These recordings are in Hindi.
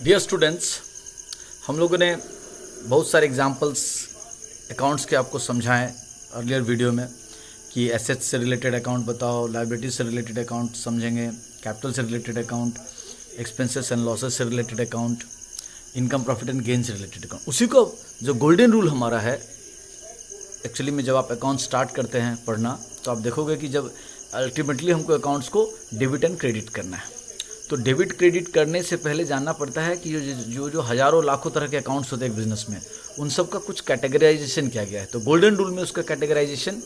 डियर स्टूडेंट्स, हम लोगों ने बहुत सारे एग्जांपल्स अकाउंट्स के आपको समझाएं अर्लियर वीडियो में कि एसेट्स से रिलेटेड अकाउंट बताओ, लायबिलिटीज से रिलेटेड अकाउंट समझेंगे, कैपिटल से related account, expenses and losses से related account, income profit and gain से रिलेटेड अकाउंट। उसी को जो गोल्डन रूल हमारा है, एक्चुअली में जब आप अकाउंट स्टार्ट करते हैं पढ़ना तो आप देखोगे कि जब अल्टीमेटली हमको अकाउंट्स को डेबिट एंड क्रेडिट करना है, तो डेबिट क्रेडिट करने से पहले जानना पड़ता है कि जो हज़ारों लाखों तरह के अकाउंट्स होते हैं एक बिजनेस में, उन सब का कुछ कैटेगराइजेशन किया गया है। तो गोल्डन रूल में उसका कैटेगराइजेशन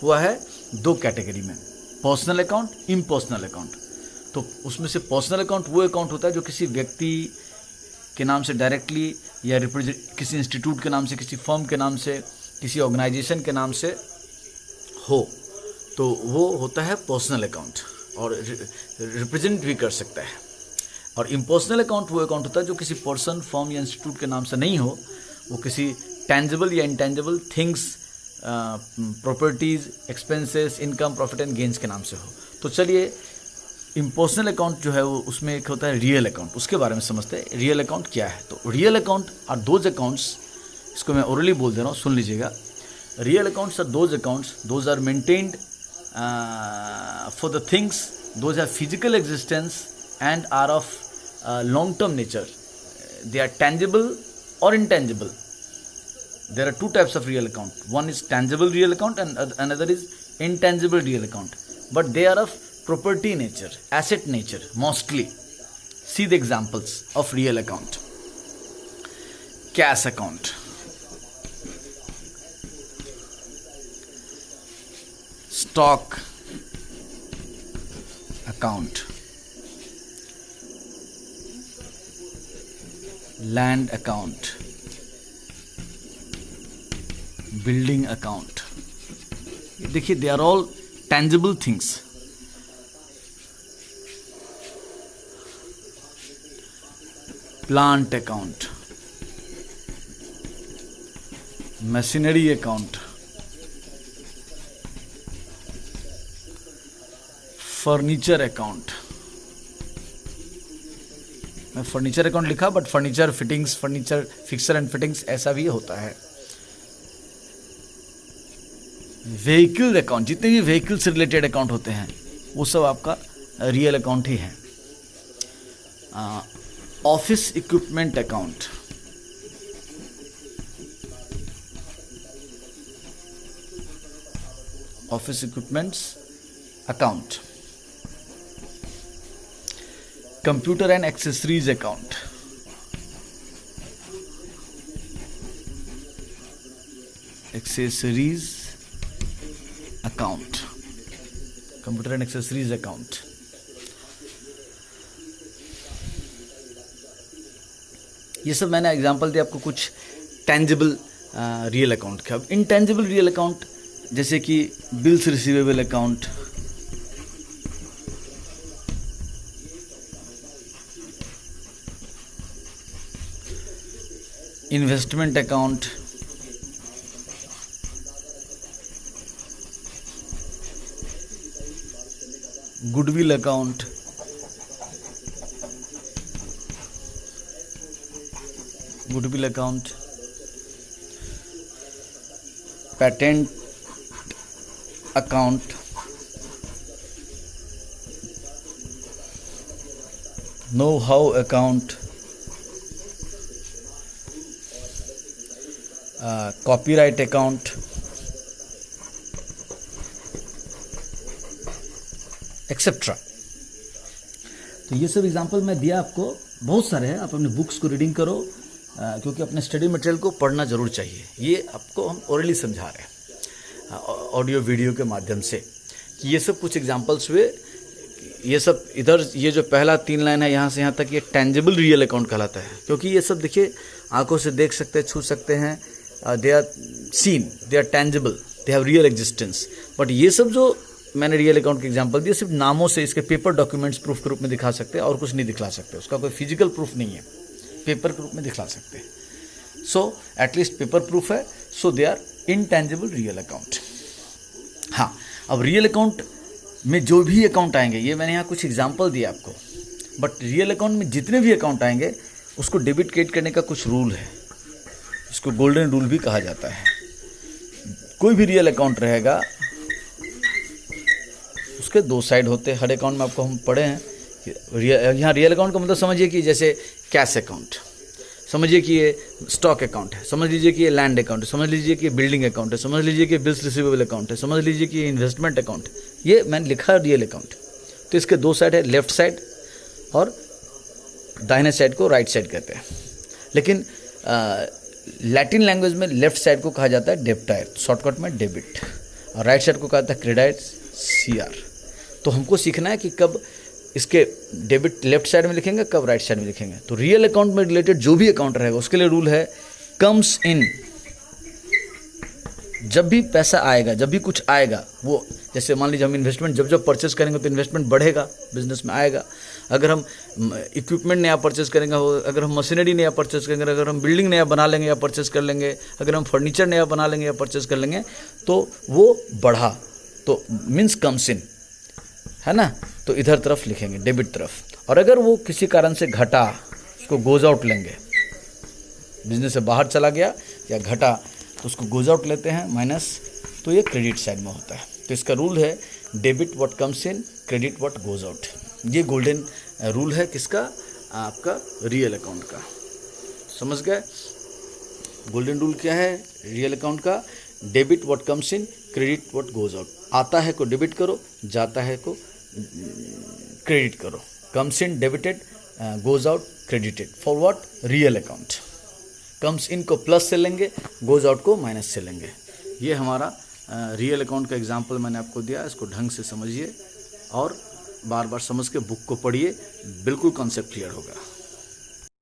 हुआ है दो कैटेगरी में, पर्सनल अकाउंट, इम्पर्सनल अकाउंट। तो उसमें से पर्सनल अकाउंट वो अकाउंट होता है जो किसी व्यक्ति के नाम से डायरेक्टली या किसी इंस्टीट्यूट के नाम से, किसी फर्म के नाम से, किसी ऑर्गेनाइजेशन के नाम से हो, तो वो होता है पर्सनल अकाउंट और रिप्रेजेंट भी कर सकता है। और इम्पर्सनल अकाउंट वो अकाउंट होता है जो किसी पर्सन, फर्म या इंस्टीट्यूट के नाम से नहीं हो, वो किसी टेंजिबल या intangible things, properties, expenses, income profit and gains के नाम से हो। तो चलिए, इम्पर्सनल अकाउंट जो है वो उसमें एक होता है रियल अकाउंट, उसके बारे में समझते हैं रियल अकाउंट क्या है। तो real account are those accounts, इसको मैं ओरली बोल दे रहा हूँ, सुन लीजिएगा। Real accounts are those accounts, those are maintained for the things, those have physical existence and are of long term nature. They are tangible or intangible. There are two types of real account. One is tangible real account and another is intangible real account, but they are of property nature, asset nature mostly. See the examples of real account. Cash account, stock account, land account, building account। देखिए, they are all tangible things। plant account, machinery account, furniture account. मैं फर्नीचर अकाउंट लिखा, but furniture fittings, furniture fixer and fittings ऐसा भी होता है। व्हीकल अकाउंट, जितने भी व्हीकल से रिलेटेड अकाउंट होते हैं वो सब आपका रियल अकाउंट ही है। Office equipment account, office equipments account, computer and accessories account, accessories account, computer and accessories account. ये सब मैंने एग्जांपल दिया आपको कुछ टेंजिबल रियल अकाउंट का। अब इनटेंजिबल रियल अकाउंट जैसे कि bills receivable account, investment account, goodwill account, goodwill account, patent account, know how account, copyright account, etcetera. तो ये सब एग्जांपल मैं दिया आपको, बहुत सारे हैं, आप अपने बुक्स को रीडिंग करो, क्योंकि अपने स्टडी मटेरियल को पढ़ना जरूर चाहिए। ये आपको हम ओरली समझा रहे हैं ऑडियो वीडियो के माध्यम से कि ये सब कुछ एग्जांपल्स हुए। ये सब इधर, ये जो पहला 3 लाइन है यहाँ से यहाँ तक, ये टेंजिबल रियल अकाउंट कहलाता है, क्योंकि ये सब देखिए आंखों से देख सकते हैं, छू सकते हैं, they are seen, they are tangible, they have real existence. But ये सब जो मैंने रियल अकाउंट के एग्जांपल दिए, सिर्फ नामों से इसके पेपर डॉक्यूमेंट्स प्रूफ के रूप में दिखा सकते हैं और कुछ नहीं दिखला सकते, उसका कोई फिजिकल प्रूफ नहीं है, पेपर के रूप में दिखला सकते हैं। सो एटलीस्ट पेपर प्रूफ है, so they are intangible real account. हाँ, अब रियल अकाउंट में जो भी अकाउंट आएंगे, ये मैंने यहाँ कुछ एग्जांपल दिए आपको, बट रियल अकाउंट में जितने भी अकाउंट आएंगे उसको डेबिट क्रिएट करने का कुछ रूल है, इसको गोल्डन रूल भी कहा जाता है। कोई भी रियल अकाउंट रहेगा उसके दो साइड होते हैं। हर अकाउंट में आपको हम पढ़े हैं कि यहाँ रियल अकाउंट का मतलब समझिए कि जैसे कैश अकाउंट, समझिए कि ये स्टॉक अकाउंट है, समझ लीजिए कि ये लैंड अकाउंट है, समझ लीजिए कि ये बिल्डिंग अकाउंट है, समझ लीजिए कि बिल्स रिसीवेबल अकाउंट है, समझ लीजिए कि ये इन्वेस्टमेंट अकाउंट है। ये मैंने लिखा है रियल अकाउंट। तो इसके दो साइड है, लेफ्ट साइड और दाहिने साइड को राइट साइड कहते हैं। लेकिन लैटिन लैंग्वेज में लेफ्ट साइड को कहा जाता है डेब्टायर, शॉर्टकट में डेबिट, और राइट साइड को कहा जाता है क्रेडिट, CR। तो हमको सीखना है कि कब इसके डेबिट लेफ्ट साइड में लिखेंगे, कब राइट साइड में लिखेंगे। तो रियल अकाउंट में रिलेटेड जो भी अकाउंट रहेगा उसके लिए रूल है कम्स इन। जब भी पैसा आएगा, जब भी कुछ आएगा, वो जैसे मान लीजिए हम इन्वेस्टमेंट जब परचेस करेंगे तो इन्वेस्टमेंट बढ़ेगा, बिजनेस में आएगा। अगर हम इक्विपमेंट नया परचेस करेंगे, अगर हम मशीनरी नया परचेस करेंगे, अगर हम बिल्डिंग नया बना लेंगे या परचेस कर लेंगे, अगर हम फर्नीचर नया बना लेंगे या परचेस कर लेंगे, तो वो बढ़ा, तो मीन्स कम्स इन, है ना। तो इधर तरफ लिखेंगे डेबिट तरफ। और अगर वो किसी कारण से घटा, उसको गोज आउट लेंगे, बिजनेस से बाहर चला गया या घटा तो उसको गोज आउट लेते हैं, माइनस, तो ये क्रेडिट साइड में होता है। तो इसका रूल है debit what comes in, credit what goes out. ये गोल्डन रूल है किसका, आपका रियल अकाउंट का। समझ गए गोल्डन रूल क्या है रियल अकाउंट का? Debit what comes in, credit what goes out. आता है को डेबिट करो, जाता है को क्रेडिट करो। Comes in debited, goes out credited. For what? Real account. Comes in को प्लस से लेंगे, गोज आउट को माइनस से लेंगे। ये हमारा रियल अकाउंट का एग्जाम्पल मैंने आपको दिया। इसको ढंग से समझिए और बार बार समझ के बुक को पढ़िए, बिल्कुल कॉन्सेप्ट क्लियर होगा।